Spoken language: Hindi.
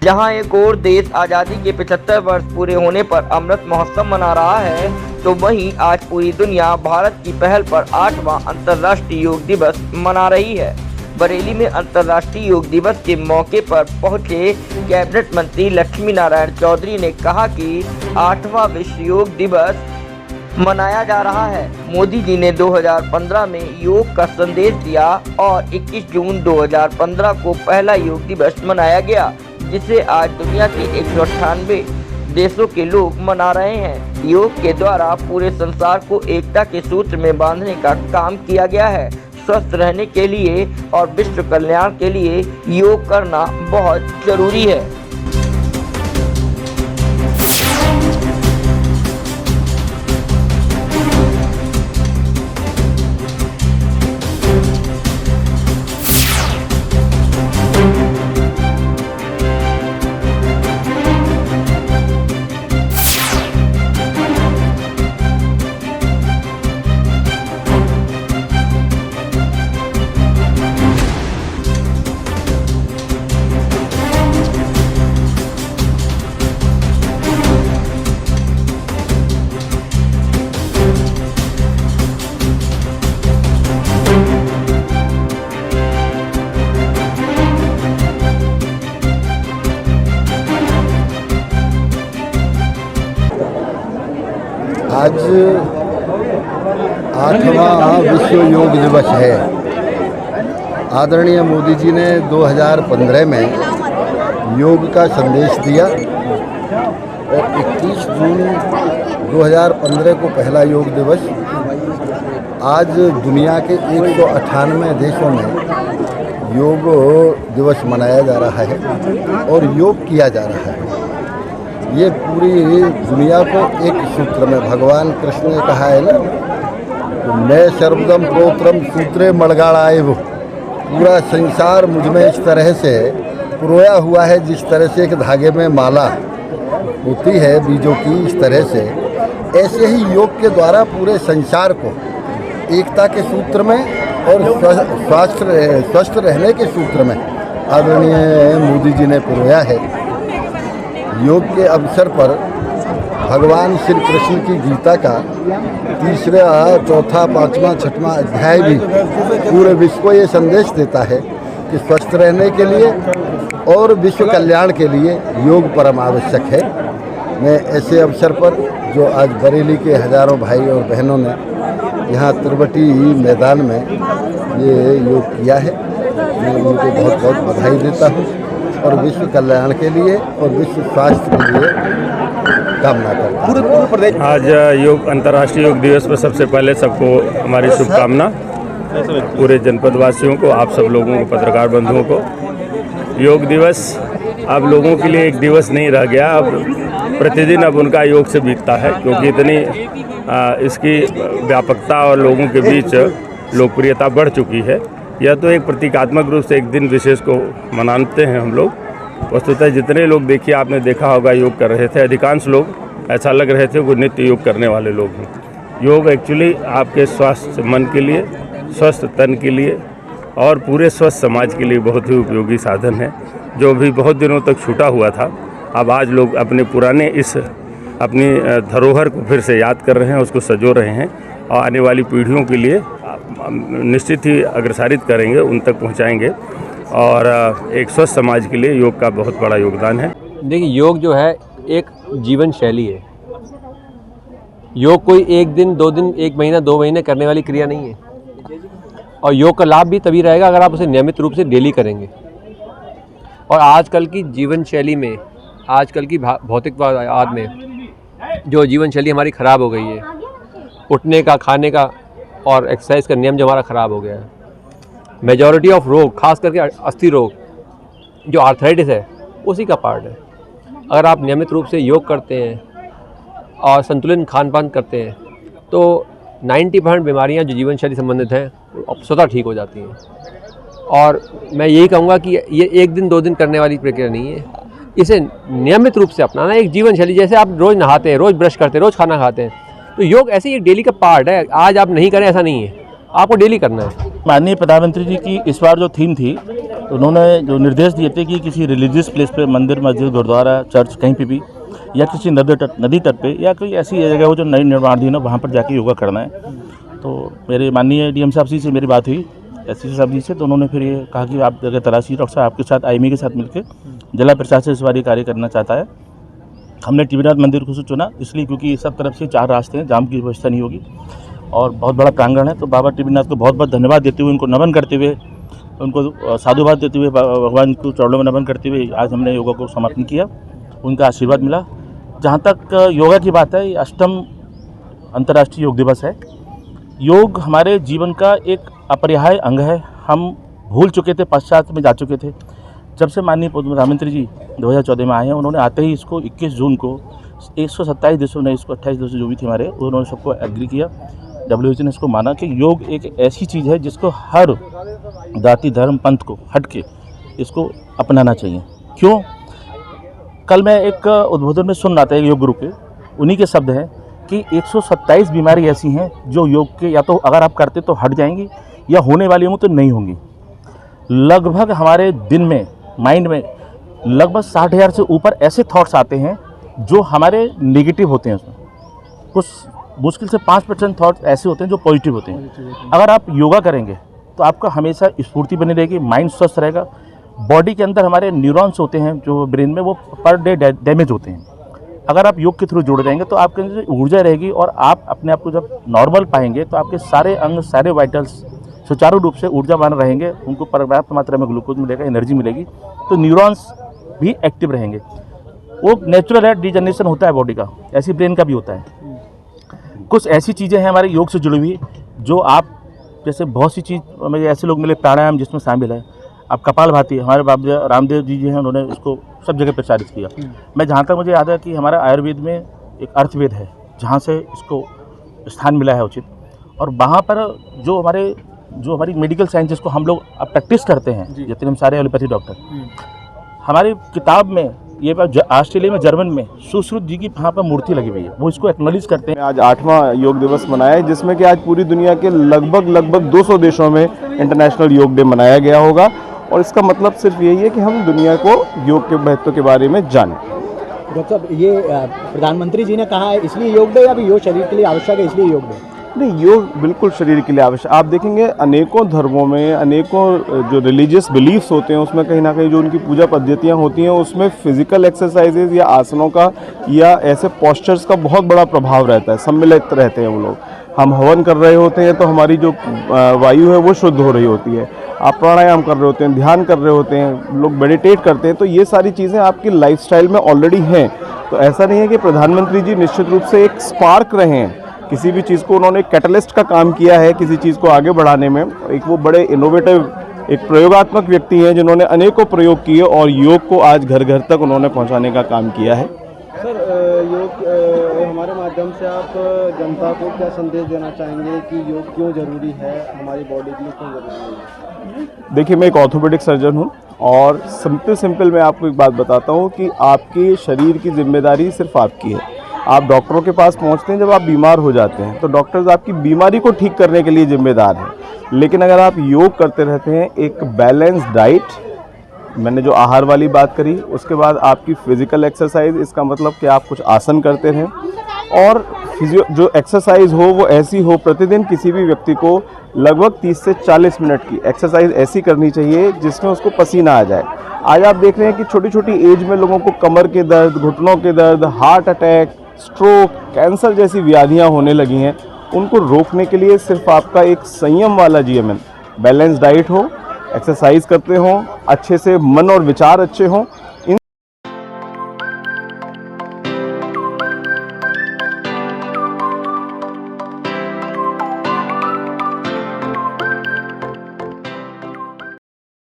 जहां एक और देश आज़ादी के 75 वर्ष पूरे होने पर अमृत महोत्सव मना रहा है, तो वहीं आज पूरी दुनिया भारत की पहल पर 8वां अंतर्राष्ट्रीय योग दिवस मना रही है। बरेली में अंतर्राष्ट्रीय योग दिवस के मौके पर पहुंचे कैबिनेट मंत्री लक्ष्मी नारायण चौधरी ने कहा कि 8वां विश्व योग दिवस मनाया जा रहा है। मोदी जी ने 2015 में योग का संदेश दिया और 21 जून 2015 को पहला योग दिवस मनाया गया, जिसे आज दुनिया के 198 देशों के लोग मना रहे हैं। योग के द्वारा पूरे संसार को एकता के सूत्र में बांधने का काम किया गया है। स्वस्थ रहने के लिए और विश्व कल्याण के लिए योग करना बहुत जरूरी है। आज 8वां विश्व योग दिवस है। आदरणीय मोदी जी ने 2015 में योग का संदेश दिया और 21 जून 2015 को पहला योग दिवस। आज दुनिया के 198 देशों में योग दिवस मनाया जा रहा है और योग किया जा रहा है। ये पूरी दुनिया को एक सूत्र में, भगवान कृष्ण ने कहा है ना, तो मैं सर्वदम प्रोत्रम सूत्रे मड़गाड़ाए, वो पूरा संसार मुझ में इस तरह से पुरोया हुआ है जिस तरह से एक धागे में माला होती है बीजों की, इस तरह से ऐसे ही योग के द्वारा पूरे संसार को एकता के सूत्र में और स्वस्थ रहने के सूत्र में आदरणीय मोदी जी ने पुरोया है। योग के अवसर पर भगवान श्री कृष्ण की गीता का 3रा, 4था, 5वां, 6वां अध्याय भी पूरे विश्व को ये संदेश देता है कि स्वस्थ रहने के लिए और विश्व कल्याण के लिए योग परम आवश्यक है। मैं ऐसे अवसर पर जो आज बरेली के हजारों भाई और बहनों ने यहाँ तिरवटी मैदान में ये योग किया है, मैं उनको बहुत बहुत बधाई देता हूँ और विश्व कल्याण के लिए और विश्व स्वास्थ्य के लिए कामना करता हूँ। पूरे प्रदेश आज योग अंतर्राष्ट्रीय योग दिवस पर सबसे पहले सबको हमारी शुभकामना, पूरे जनपद वासियों को, आप सब लोगों को, पत्रकार बंधुओं को। योग दिवस अब लोगों के लिए एक दिवस नहीं रह गया, अब प्रतिदिन अब उनका योग से बीतता है, क्योंकि इतनी इसकी व्यापकता और लोगों के बीच लोकप्रियता बढ़ चुकी है। यह तो एक प्रतीकात्मक रूप से एक दिन विशेष को मनाते हैं हम लोग। वस्तुतः जितने लोग देखिए, आपने देखा होगा योग कर रहे थे, अधिकांश लोग ऐसा लग रहे थे वो नित्य योग करने वाले लोग हैं। योग एक्चुअली आपके स्वस्थ मन के लिए, स्वस्थ तन के लिए और पूरे स्वस्थ समाज के लिए बहुत ही उपयोगी साधन है, जो भी बहुत दिनों तक छूटा हुआ था। अब आज लोग अपने पुराने अपनी धरोहर को फिर से याद कर रहे हैं, उसको संजो रहे हैं और आने वाली पीढ़ियों के लिए निश्चित ही अग्रसारित करेंगे, उन तक पहुंचाएंगे और एक स्वस्थ समाज के लिए योग का बहुत बड़ा योगदान है। देखिए, योग जो है एक जीवन शैली है। योग कोई एक दिन, 2 दिन, 1 महीना, 2 महीने करने वाली क्रिया नहीं है। और योग का लाभ भी तभी रहेगा अगर आप उसे नियमित रूप से डेली करेंगे। और आजकल की जीवन शैली में, आजकल की भौतिकवाद में जो जीवन शैली हमारी ख़राब हो गई है, उठने का, खाने का और एक्सरसाइज का नियम जो हमारा ख़राब हो गया है, मेजॉरिटी ऑफ रोग, खास करके अस्थि रोग, जो आर्थराइटिस है, उसी का पार्ट है। अगर आप नियमित रूप से योग करते हैं और संतुलित खान पान करते हैं तो 90% बीमारियां जो जीवन शैली संबंधित हैं स्वतः ठीक हो जाती हैं। और मैं यही कहूँगा कि ये 1 दिन 2 दिन करने वाली प्रक्रिया नहीं है, इसे नियमित रूप से अपनाना एक जीवन शैली। जैसे आप रोज़ नहाते हैं, रोज़ ब्रश करते हैं, रोज़ खाना खाते हैं, तो योग ऐसे ही एक डेली का पार्ट है। आज आप नहीं करें ऐसा नहीं है, आपको डेली करना है। माननीय प्रधानमंत्री जी की इस बार जो थीम थी उन्होंने जो निर्देश दिए थे कि किसी रिलीजियस प्लेस पे, मंदिर, मस्जिद, गुरुद्वारा, चर्च, कहीं पे भी, या किसी नदी तट पे, या कोई ऐसी जगह हो जो नई निर्माणाधीन है, वहाँ पर जाके योगा करना है। तो मेरे माननीय डीएम साहब जी से मेरी बात हुई, एसपी साहब जी से, तो उन्होंने फिर ये कहा कि आप जगह तलाशी, डॉक्टर साहब आपके साथ आईएमए के साथ मिलकर जिला प्रशासन इस बार ये कार्य करना चाहता है। हमने टीबीनाथ मंदिर को चुना इसलिए क्योंकि सब तरफ से 4 रास्ते हैं, जाम की व्यवस्था नहीं होगी और बहुत बड़ा प्रांगण है। तो बाबा टीबीनाथ को बहुत बहुत धन्यवाद देते हुए, उनको नमन करते हुए, उनको साधुवाद देते हुए, भगवान को चरणों में नमन करते हुए आज हमने योगा को समापन किया, उनका आशीर्वाद मिला। जहाँ तक योगा की बात है, ये 8वां अंतर्राष्ट्रीय योग दिवस है। योग हमारे जीवन का एक अपरिहार्य अंग है। हम भूल चुके थे, पश्चात में जा चुके थे। जब से माननीय प्रधानमंत्री जी 2014 में आए हैं, उन्होंने आते ही इसको 21 जून को 127 देशों ने इसको, 28 देशों जो भी थे हमारे, उन्होंने सबको एग्री किया। WHO ने इसको माना कि योग एक ऐसी चीज़ है जिसको हर जाति, धर्म, पंथ को हट के इसको अपनाना चाहिए। क्यों? कल मैं एक उद्बोधन में सुन रहा था एक योग गुरु के, उन्हीं के शब्द हैं कि 127 बीमारी ऐसी हैं जो योग के या तो अगर आप करते तो हट जाएंगी या होने वाली होंगी तो नहीं होंगी। लगभग हमारे दिन में, माइंड में लगभग 60,000 से ऊपर ऐसे थॉट्स आते हैं जो हमारे नेगेटिव होते हैं। उसमें कुछ मुश्किल से 5% थॉट्स ऐसे होते हैं जो पॉजिटिव होते हैं। अगर आप योगा करेंगे तो आपका हमेशा स्फूर्ति बनी रहेगी, माइंड स्वस्थ रहेगा। बॉडी के अंदर हमारे न्यूरॉन्स होते हैं जो ब्रेन में, वो पर डे डैमेज होते हैं। अगर आप योग के थ्रू जुड़ जाएंगे तो आपके अंदर ऊर्जा रहेगी और आप अपने आप को जब नॉर्मल पाएंगे तो आपके सारे अंग, सारे वाइटल्स सुचारू रूप से ऊर्जावान रहेंगे, उनको पर्याप्त मात्रा में ग्लूकोज मिलेगा, एनर्जी मिलेगी, तो न्यूरॉन्स भी एक्टिव रहेंगे। वो नेचुरल है, डिजनरेशन होता है बॉडी का, ऐसी ब्रेन का भी होता है। कुछ ऐसी चीज़ें हैं हमारे योग से जुड़ी हुई जो आप, जैसे बहुत सी चीज़, मुझे ऐसे लोग मिले प्राणायाम जिसमें शामिल है। आप कपालभाति, हमारे बाबा रामदेव जी हैं, उन्होंने इसको सब जगह प्रचारित किया। मैं जहाँ तक मुझे याद है कि हमारा आयुर्वेद में एक अर्थवेद है जहाँ से इसको स्थान मिला है उचित, और वहाँ पर जो हमारी मेडिकल साइंस जिसको हम लोग अब प्रैक्टिस करते हैं, जितने हम सारे एलोपैथी डॉक्टर, हमारी किताब में ये ऑस्ट्रेलिया में, जर्मन में सुश्रुत जी की वहाँ पर मूर्ति लगी हुई है, वो इसको एक्नॉलेज करते हैं। आज 8वां योग दिवस मनाया है जिसमें कि आज पूरी दुनिया के लगभग 200 देशों में इंटरनेशनल योग डे मनाया गया होगा, और इसका मतलब सिर्फ यही है कि हम दुनिया को योग के महत्व के बारे में जानें। डॉक्टर साहब, ये प्रधानमंत्री जी ने कहा है इसलिए योग डे, या भी योग शरीर के लिए आवश्यक है इसलिए योग डे? नहीं, योग बिल्कुल शरीर के लिए आवश्यक। आप देखेंगे अनेकों धर्मों में, अनेकों जो रिलीजियस बिलीफ्स होते हैं उसमें कहीं ना कहीं जो उनकी पूजा पद्धतियां होती हैं उसमें फिजिकल एक्सरसाइजेज या आसनों का या ऐसे पोस्चर्स का बहुत बड़ा प्रभाव रहता है, सम्मिलित रहते हैं वो लोग। हम हवन कर रहे होते हैं तो हमारी जो वायु है वो शुद्ध हो रही होती है। आप प्राणायाम कर रहे होते हैं, ध्यान कर रहे होते हैं, लोग मेडिटेट करते हैं, तो ये सारी चीज़ें आपकी लाइफस्टाइल में ऑलरेडी हैं। तो ऐसा नहीं है कि प्रधानमंत्री जी निश्चित रूप से एक स्पार्क रहे हैं, किसी भी चीज़ को उन्होंने कैटलिस्ट का काम किया है किसी चीज़ को आगे बढ़ाने में। एक वो बड़े इनोवेटिव, एक प्रयोगात्मक व्यक्ति हैं जिन्होंने अनेकों प्रयोग किए और योग को आज घर घर तक उन्होंने पहुंचाने का काम किया है। सर, योग हमारे माध्यम से आप जनता को क्या संदेश देना चाहेंगे कि योग क्यों ज़रूरी है, हमारी बॉडी के लिए क्यों ज़रूरी है? देखिए, मैं एक ऑर्थोपेडिक सर्जन हूं और सिंपल मैं आपको एक बात बताता हूं कि आपके शरीर की जिम्मेदारी सिर्फ आपकी है। आप डॉक्टरों के पास पहुंचते हैं जब आप बीमार हो जाते हैं, तो डॉक्टर्स आपकी बीमारी को ठीक करने के लिए जिम्मेदार हैं। लेकिन अगर आप योग करते रहते हैं, एक बैलेंस डाइट, मैंने जो आहार वाली बात करी, उसके बाद आपकी फिजिकल एक्सरसाइज, इसका मतलब कि आप कुछ आसन करते रहें, और जो एक्सरसाइज हो वो ऐसी हो, प्रतिदिन किसी भी व्यक्ति को लगभग 30 से 40 मिनट की एक्सरसाइज ऐसी करनी चाहिए जिसमें उसको पसीना आ जाए। आज आप देख रहे हैं कि छोटी छोटी एज में लोगों को कमर के दर्द, घुटनों के दर्द, हार्ट अटैक, स्ट्रोक, कैंसर जैसी व्याधियां होने लगी हैं। उनको रोकने के लिए सिर्फ आपका एक संयम वाला जीवन, बैलेंस डाइट हो, एक्सरसाइज करते हों, अच्छे से मन और विचार अच्छे हों,